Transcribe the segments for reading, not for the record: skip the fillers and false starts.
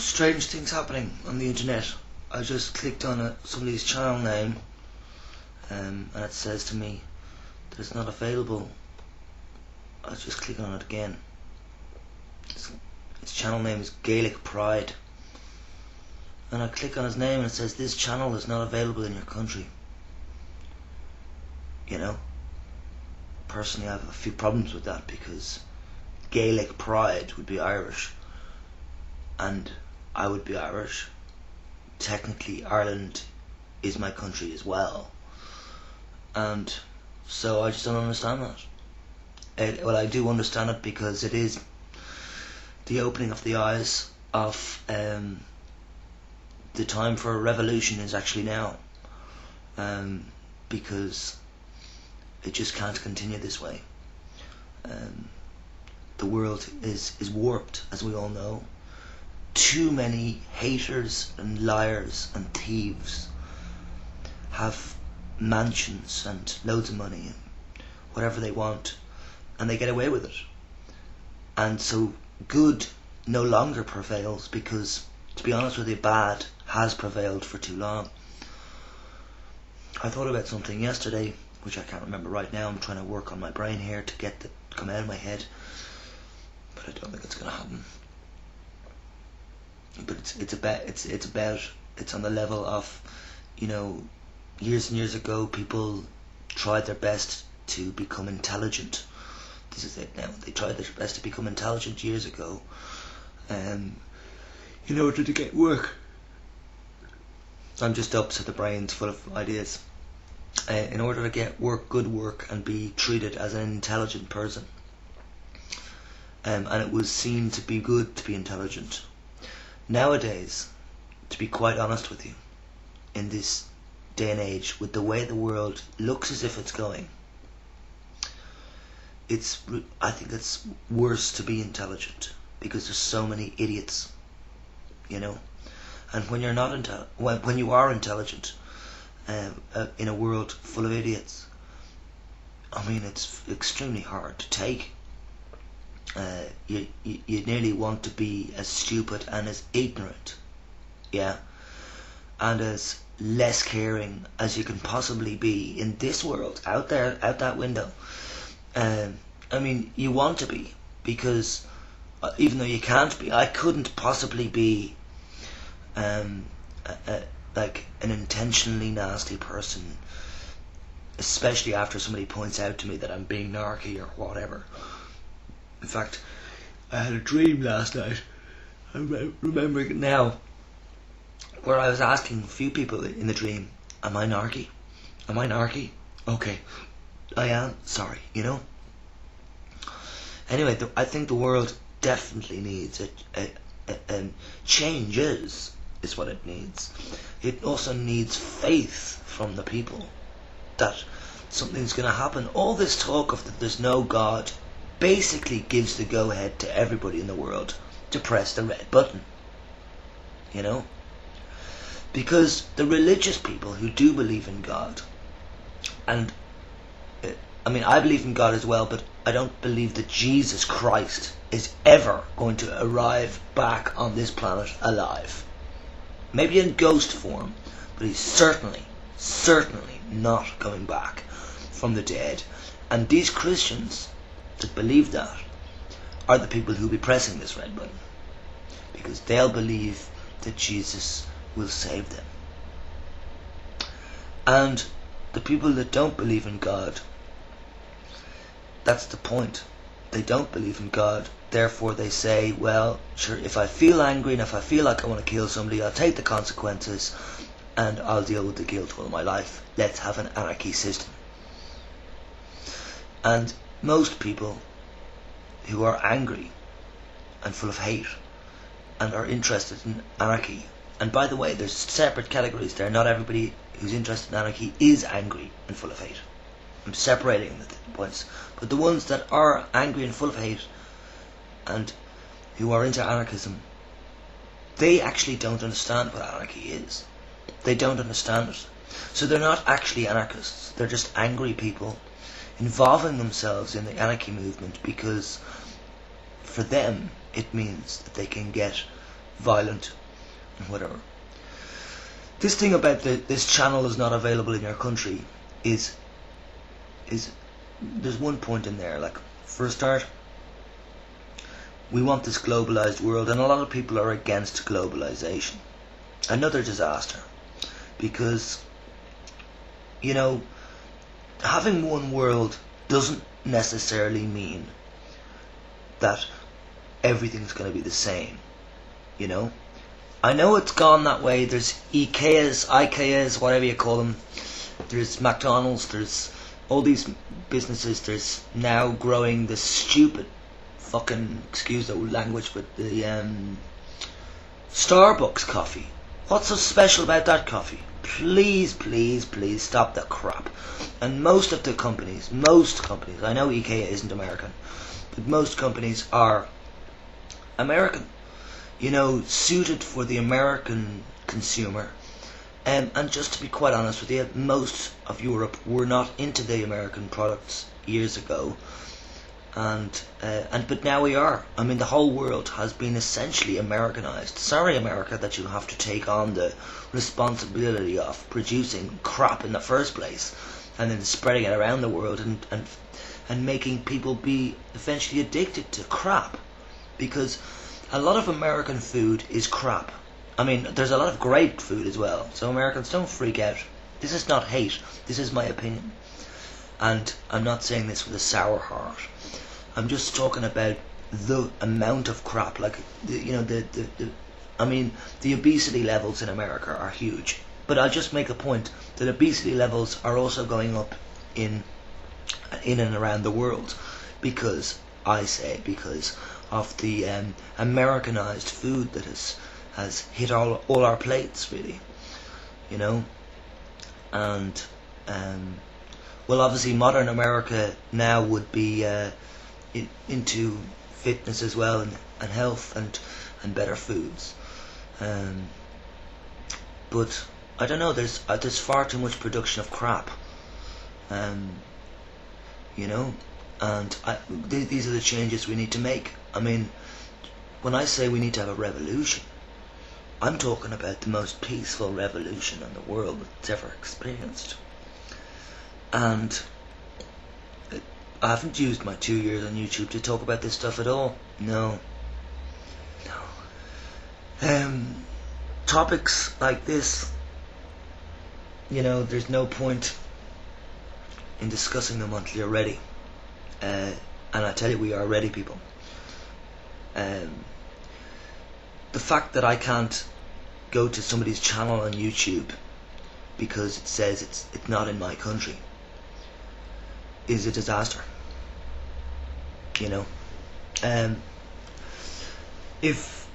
strange things happening on the internet. I just clicked on somebody's channel name, and it says to me that it's not available. I just click on it again. His channel name is Gaelic Pride, and I click on his name and it says this channel is not available in your country. You know, personally I have a few problems with that, because Gaelic Pride would be Irish and I would be Irish. Technically Ireland is my country as well, and so I just don't understand that. Well, I do understand it because it is the opening of the eyes of the time for a revolution is actually now, because it just can't continue this way. The world is warped, as we all know. Too many haters and liars and thieves have mansions and loads of money and whatever they want, and they get away with it. And so good no longer prevails, because, to be honest with you, bad has prevailed for too long. I thought about something yesterday which I can't remember right now. I'm trying to work on my brain here to get it to come out of my head, but I don't think it's going to happen. But it's on the level of, you know, years and years ago people tried their best to become intelligent. This is it now. They tried their best to become intelligent years ago, in order to get work. I'm just up to the brains full of ideas. In order to get work, good work, and be treated as an intelligent person. And it was seen to be good to be intelligent. Nowadays, to be quite honest with you, in this day and age, with the way the world looks as if it's going, I think it's worse to be intelligent, because there's so many idiots, you know. And when you're not when you are intelligent, in a world full of idiots, I mean, it's extremely hard to take. You nearly want to be as stupid and as ignorant, yeah, and as less caring as you can possibly be in this world, out there, out that window. I mean, you want to be, because even though you can't be, I couldn't possibly be like an intentionally nasty person, especially after somebody points out to me that I'm being narky or whatever. In fact, I had a dream last night, I'm remembering it now, where I was asking a few people in the dream, am I narky? Am I narky? Okay, I am, sorry, you know. Anyway, I think the world definitely needs changes, is what it needs. It also needs faith from the people that something's going to happen. All this talk of that there's no God basically gives the go-ahead to everybody in the world to press the red button, you know. Because the religious people who do believe in God, and I mean, I believe in God as well, but I don't believe that Jesus Christ is ever going to arrive back on this planet alive. Maybe in ghost form, but he's certainly not coming back from the dead. And these Christians that believe that are the people who will be pressing this red button, because they'll believe that Jesus will save them. And the people that don't believe in God, that's the point. They don't believe in God, therefore they say, well, sure, if I feel angry and if I feel like I want to kill somebody, I'll take the consequences and I'll deal with the guilt all my life. Let's have an anarchy system. And most people who are angry and full of hate and are interested in anarchy, and by the way, there's separate categories there. Not everybody who's interested in anarchy is angry and full of hate. I'm separating the points. But the ones that are angry and full of hate and who are into anarchism, they actually don't understand what anarchy is. They don't understand it. So they're not actually anarchists. They're just angry people involving themselves in the anarchy movement because for them it means that they can get violent whatever. This thing about this channel is not available in your country is there's one point in there. Like, for a start, we want this globalized world, and a lot of people are against globalization. Another disaster, because, you know, having one world doesn't necessarily mean that everything's going to be the same, you know. I know it's gone that way. There's IKEAs, whatever you call them. There's McDonald's, there's all these businesses. There's now growing this stupid fucking, excuse the language, but the Starbucks coffee. What's so special about that coffee? Please, please, please stop the crap. And most companies, I know IKEA isn't American, but most companies are American, you know, suited for the American consumer. And just to be quite honest with you, most of Europe were not into the American products years ago, but now we are. I mean, the whole world has been essentially Americanized. Sorry, America, that you have to take on the responsibility of producing crap in the first place, and then spreading it around the world, and making people be eventually addicted to crap, because a lot of American food is crap. I mean, there's a lot of great food as well, so Americans, don't freak out. This is not hate, this is my opinion. And I'm not saying this with a sour heart. I'm just talking about the amount of crap. Like, I mean, the obesity levels in America are huge. But I'll just make a point that obesity levels are also going up in and around the world, because of the Americanized food that has hit all our plates, really, you know. And well, obviously modern America now would be into fitness as well, and health, and better foods, but I don't know, there's far too much production of crap, you know. And these are the changes we need to make. I mean, when I say we need to have a revolution, I'm talking about the most peaceful revolution in the world that's ever experienced. And I haven't used my 2 years on YouTube to talk about this stuff at all. No. Topics like this, you know, there's no point in discussing them until you're ready. And I tell you, we are ready, people. The fact that I can't go to somebody's channel on YouTube because it says it's not in my country is a disaster, you know. If,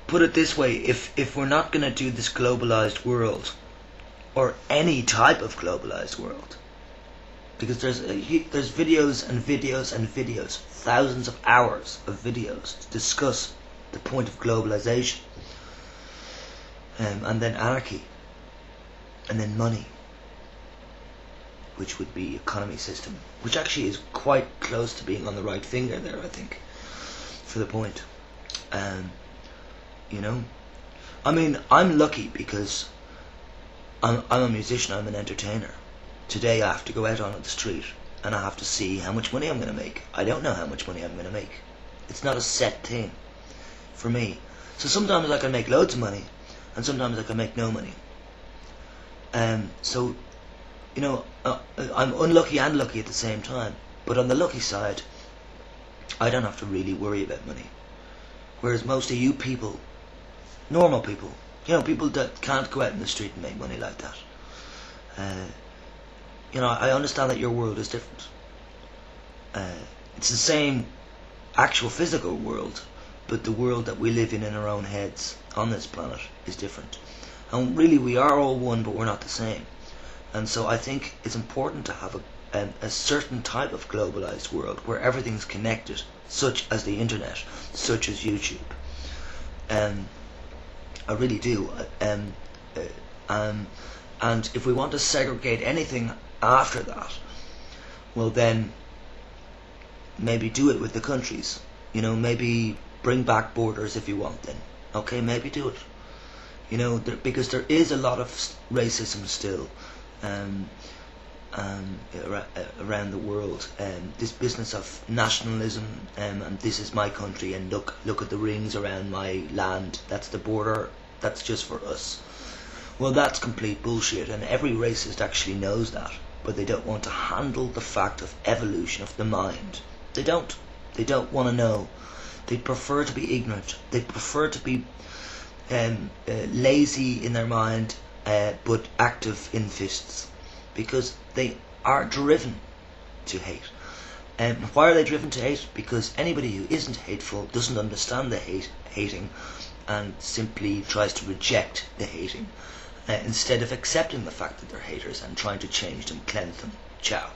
put it this way, if we're not going to do this globalized world, or any type of globalized world, because there's videos and videos and videos, thousands of hours of videos to discuss the point of globalization, and then anarchy, and then money, which would be economy system, which actually is quite close to being on the right finger there, I think, for the point. You know, I mean, I'm lucky because I'm a musician, I'm an entertainer. Today I have to go out on the street and I have to see how much money I'm going to make. I don't know how much money I'm going to make. It's not a set thing for me. So sometimes I can make loads of money, and sometimes I can make no money. So, you know, I'm unlucky and lucky at the same time. But on the lucky side, I don't have to really worry about money. Whereas most of you people, normal people, you know, people that can't go out in the street and make money like that, you know, I understand that your world is different. It's the same actual physical world, but the world that we live in our own heads on this planet is different. And really, we are all one, but we're not the same. And so I think it's important to have a certain type of globalized world where everything's connected, such as the internet, such as YouTube. I really do. And if we want to segregate anything after that, well then maybe do it with the countries. You know, maybe bring back borders if you want then. Okay, maybe do it. You know, because there is a lot of racism still around the world. This business of nationalism, and this is my country, and look at the rings around my land, that's the border, that's just for us. Well, that's complete bullshit, and every racist actually knows that, but they don't want to handle the fact of evolution of the mind. They don't want to know. They prefer to be ignorant. They prefer to be lazy in their mind, but active in fists, because they are driven to hate. And why are they driven to hate? Because anybody who isn't hateful doesn't understand the hating, and simply tries to reject the hating, instead of accepting the fact that they're haters and trying to change them, cleanse them. Ciao.